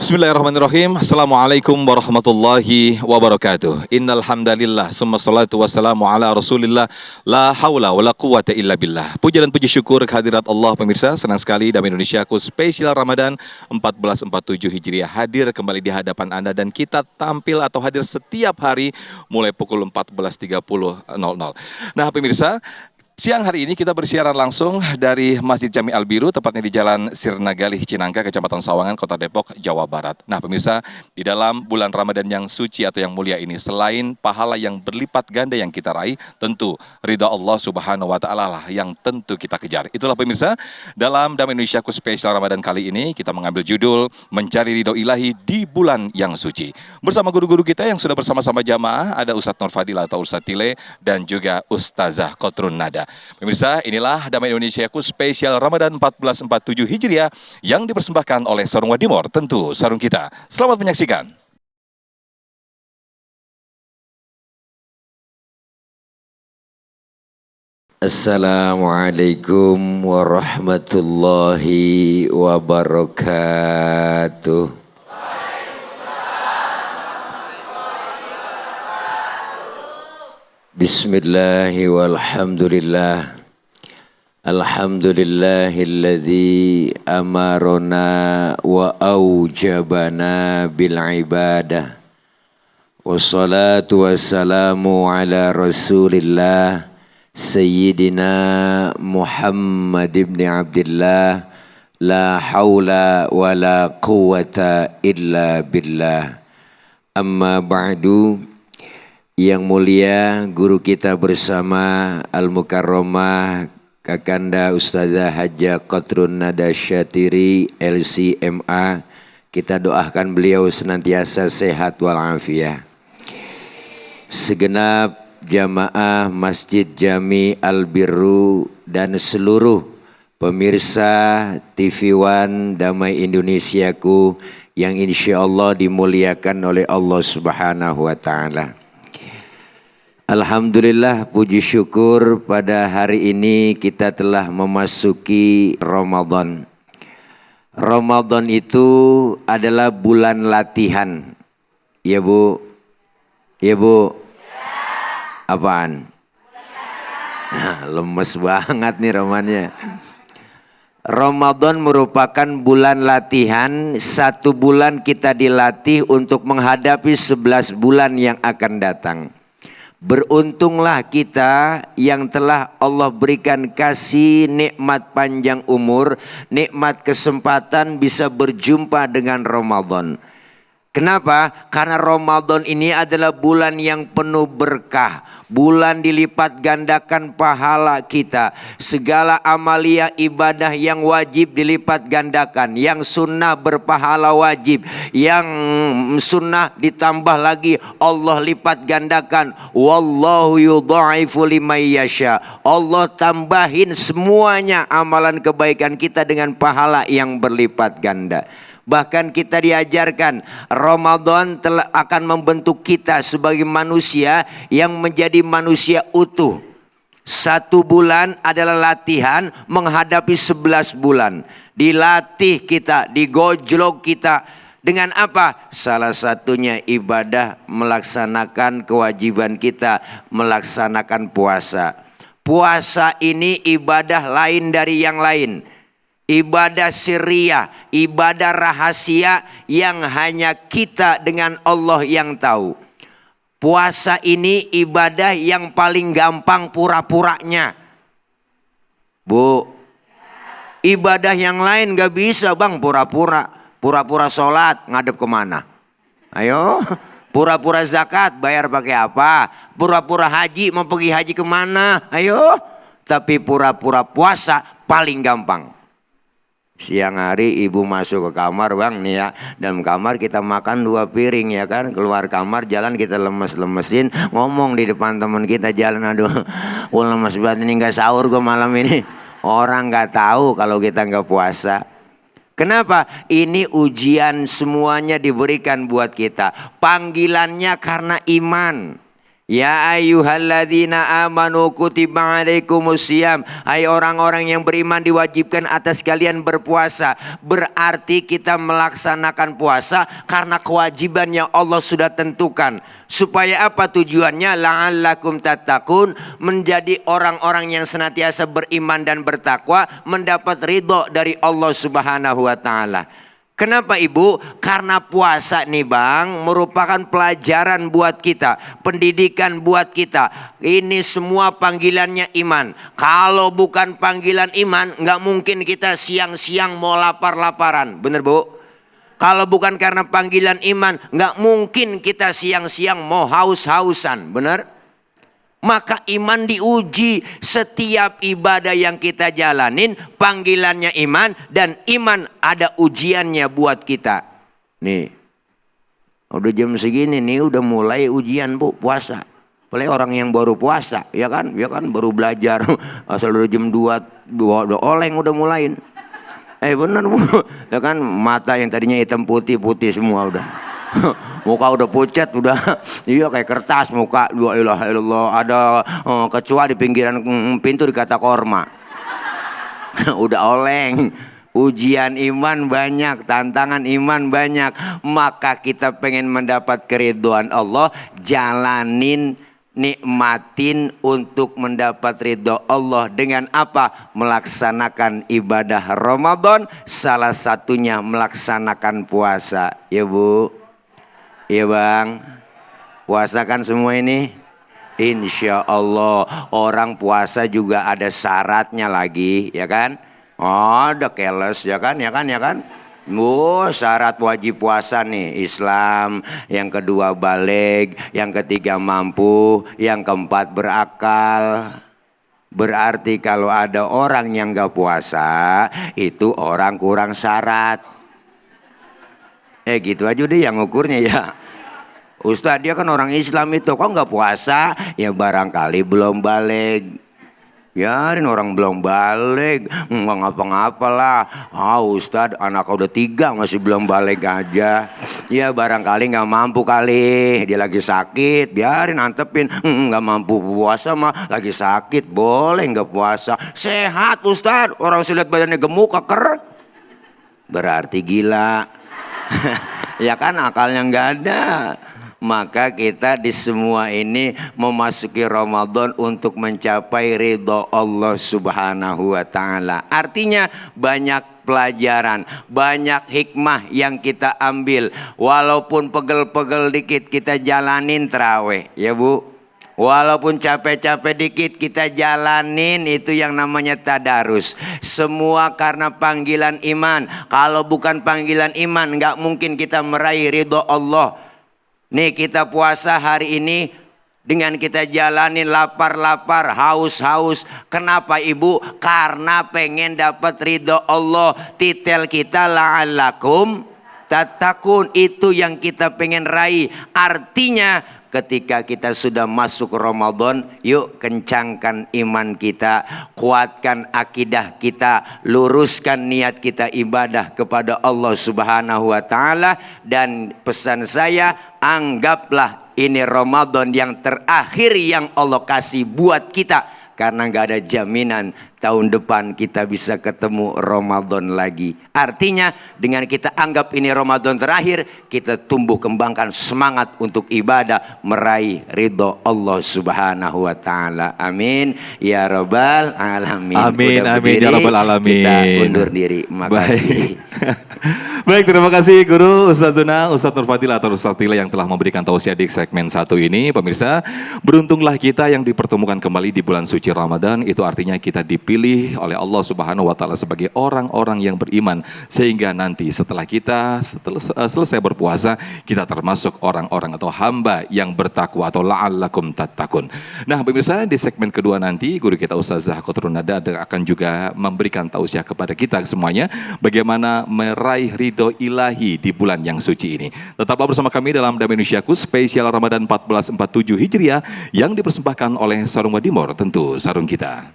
Bismillahirrahmanirrahim. Assalamualaikum warahmatullahi wabarakatuh. Innal hamdalillah summa salatu wassalamu ala Rasulillah la haula wala quwata illa billah. Puja dan puji syukur kehadirat Allah pemirsa. Senang sekali Damai Indonesiaku spesial Ramadan 1447 Hijriah hadir kembali di hadapan Anda dan kita tampil atau hadir setiap hari mulai pukul 14.30. Nah, pemirsa, siang hari ini kita bersiaran langsung dari Masjid Jami Al-Biru, tepatnya di Jalan Sirna Galih, Cinangka, Kecamatan Sawangan, Kota Depok, Jawa Barat. Nah pemirsa, di dalam bulan Ramadan yang suci atau yang mulia ini, selain pahala yang berlipat ganda yang kita raih, tentu ridha Allah Subhanahu wa Ta'ala lah yang tentu kita kejar. Itulah pemirsa, dalam Damai Indonesiaku spesial Ramadan kali ini, kita mengambil judul Mencari Ridho Ilahi di Bulan yang Suci. Bersama guru-guru kita yang sudah bersama-sama jamaah, ada Ustadz Nur Fadil atau Ustadz Tile, dan juga Ustazah Kotrun Nada. Pemirsa, inilah Damai Indonesiaku spesial Ramadan 1447 Hijriah yang dipersembahkan oleh Sarung Wadimor, tentu sarung kita. Selamat menyaksikan. Assalamualaikum warahmatullahi wabarakatuh. Bismillahi walhamdulillah. Alhamdulillahilladzi amarona wa aujabana bil ibadah. Wassalatu wassalamu ala rasulillah Sayyidina Muhammad ibn Abdillah. La hawla wa la quwata illa billah. Amma ba'du. Yang mulia guru kita bersama Al-Mukarramah Kakanda Ustazah Hajjah Kotrun Nada Syatiri LCMA. Kita doakan beliau senantiasa sehat walafiat. Segenap jamaah Masjid Jami Al-Biru dan seluruh pemirsa TV One Damai Indonesiaku yang insya Allah dimuliakan oleh Allah Subhanahu wa Ta'ala. Alhamdulillah, puji syukur pada hari ini kita telah memasuki Ramadan. Ramadan itu adalah bulan latihan. Ya Bu? Ya Bu? Apaan? Lemes banget nih romannya. Ramadan merupakan bulan latihan. 1 bulan kita dilatih untuk menghadapi 11 bulan yang akan datang. Beruntunglah kita yang telah Allah berikan kasih nikmat panjang umur, nikmat kesempatan bisa berjumpa dengan Ramadan. Kenapa? Karena Ramadan ini adalah bulan yang penuh berkah. Bulan dilipat gandakan pahala kita. Segala amalia ibadah yang wajib dilipat gandakan. Yang sunnah berpahala wajib. Yang sunnah ditambah lagi Allah lipat gandakan. Wallahu yudha'ifu liman yasha. Allah tambahin semuanya amalan kebaikan kita dengan pahala yang berlipat ganda. Bahkan kita diajarkan Ramadan akan membentuk kita sebagai manusia yang menjadi manusia utuh. 1 bulan adalah latihan menghadapi 11 bulan. Dilatih kita, digojlok kita. Dengan apa? Salah satunya ibadah, melaksanakan kewajiban kita, melaksanakan puasa. Puasa ini ibadah lain dari yang lain. Ibadah sirriyah, ibadah rahasia yang hanya kita dengan Allah yang tahu. Puasa ini ibadah yang paling gampang pura-puranya. Bu, ibadah yang lain gak bisa bang pura-pura. Pura-pura sholat ngadep kemana? Ayo, pura-pura zakat bayar pakai apa? Pura-pura haji mau pergi haji kemana? Ayo, tapi pura-pura puasa paling gampang. Siang hari ibu masuk ke kamar bang nih ya. Dalam kamar kita makan 2 piring ya kan. Keluar kamar jalan kita lemes-lemesin. Ngomong di depan teman kita jalan. Aduh lemes banget ini gak sahur gue malam ini. Orang gak tahu kalau kita gak puasa. Kenapa? Ini ujian semuanya diberikan buat kita. Panggilannya karena iman. Ya ayyuhalladzina amanu kutiba alaikumusiyam. Hai orang-orang yang beriman, diwajibkan atas kalian berpuasa. Berarti kita melaksanakan puasa karena kewajibannya Allah sudah tentukan. Supaya apa tujuannya? La'allakum tattaqun, menjadi orang-orang yang senantiasa beriman dan bertakwa, mendapat ridho dari Allah Subhanahu wa taala. Kenapa ibu? Karena puasa nih bang merupakan pelajaran buat kita, pendidikan buat kita. Ini semua panggilannya iman. Kalau bukan panggilan iman, nggak mungkin kita siang-siang mau lapar-laparan, bener bu? Kalau bukan karena panggilan iman, nggak mungkin kita siang-siang mau haus-hausan, bener? Maka iman diuji. Setiap ibadah yang kita jalanin panggilannya iman, dan iman ada ujiannya buat kita. Nih, udah jam segini nih udah mulai ujian bu puasa. Apalagi orang yang baru puasa, ya kan baru belajar. Asal udah jam 2 udah oleng udah mulain. Bener bu, ya kan mata yang tadinya hitam putih semua udah. Muka udah pucat, udah iya kayak kertas muka. La ilaha illallah, ada kecoa di pinggiran pintu dikata korma. Udah oleng. Ujian iman banyak, tantangan iman banyak. Maka kita pengen mendapat keridhaan Allah, jalanin, nikmatin untuk mendapat ridho Allah dengan apa? Melaksanakan ibadah Ramadan, salah satunya melaksanakan puasa. Ya bu, ya bang, puasa kan semua ini? Insya Allah. Orang puasa juga ada syaratnya lagi, ya kan? Oh, ada keles, ya kan? Syarat wajib puasa nih, Islam, yang kedua baligh, yang ketiga mampu, yang keempat berakal. Berarti kalau ada orang yang gak puasa, itu orang kurang syarat. Gitu aja deh yang ukurnya ya. Ustadz, dia kan orang Islam itu kok gak puasa? Ya barangkali belum baligh. Biarin orang belum balik, nggak ngapa-ngapa lah. Ustadz, anak udah 3 masih belum balik aja. Ya barangkali nggak mampu kali, dia lagi sakit. Biarin antepin, nggak mampu puasa mah lagi sakit, boleh nggak puasa. Sehat Ustadz, orang saya lihat badannya gemuk, keker. Berarti gila. Ya kan akalnya nggak ada. Maka kita di semua ini memasuki Ramadan untuk mencapai ridho Allah Subhanahu wa taala. Artinya banyak pelajaran, banyak hikmah yang kita ambil. Walaupun pegel-pegel dikit kita jalanin tarawih, ya bu. Walaupun capek-capek dikit kita jalanin, itu yang namanya tadarus. Semua karena panggilan iman. Kalau bukan panggilan iman, nggak mungkin kita meraih ridho Allah. Nih kita puasa hari ini dengan kita jalanin lapar-lapar, haus-haus. Kenapa ibu? Karena pengen dapat ridho Allah. Titel kita la'allakum tattaqun, itu yang kita pengen raih. Artinya ketika kita sudah masuk Ramadan, yuk kencangkan iman kita, kuatkan akidah kita, luruskan niat kita ibadah kepada Allah Subhanahu wa taala. Dan pesan saya, anggaplah ini Ramadan yang terakhir yang Allah kasih buat kita. Karena gak ada jaminan tahun depan kita bisa ketemu Ramadan lagi. Artinya dengan kita anggap ini Ramadan terakhir, kita tumbuh kembangkan semangat untuk ibadah, meraih ridho Allah Subhanahu wa taala. Amin ya rabbal alamin. Amin, amin ya rabbal alamin. Kita undur diri. Makasih. Baik, terima kasih Guru Ustazuna Ustadz Nur Fadil atau Ustadz Tila yang telah memberikan tausiah di segmen 1 ini. Pemirsa, beruntunglah kita yang dipertemukan kembali di bulan suci Ramadan. Itu artinya kita dipilih oleh Allah Subhanahu wa taala sebagai orang-orang yang beriman, sehingga nanti setelah kita selesai berpuasa, kita termasuk orang-orang atau hamba yang bertakwa atau la'allakum tattaqun. Nah, pemirsa, di segmen kedua nanti guru kita Ustazah Khotrun Nada akan juga memberikan tausiah kepada kita semuanya bagaimana meraih ridho ilahi di bulan yang suci ini. Tetaplah bersama kami dalam Damai Indonesiaku spesial Ramadan 1447 Hijriah yang dipersembahkan oleh Sarung Wadimor, tentu sarung kita.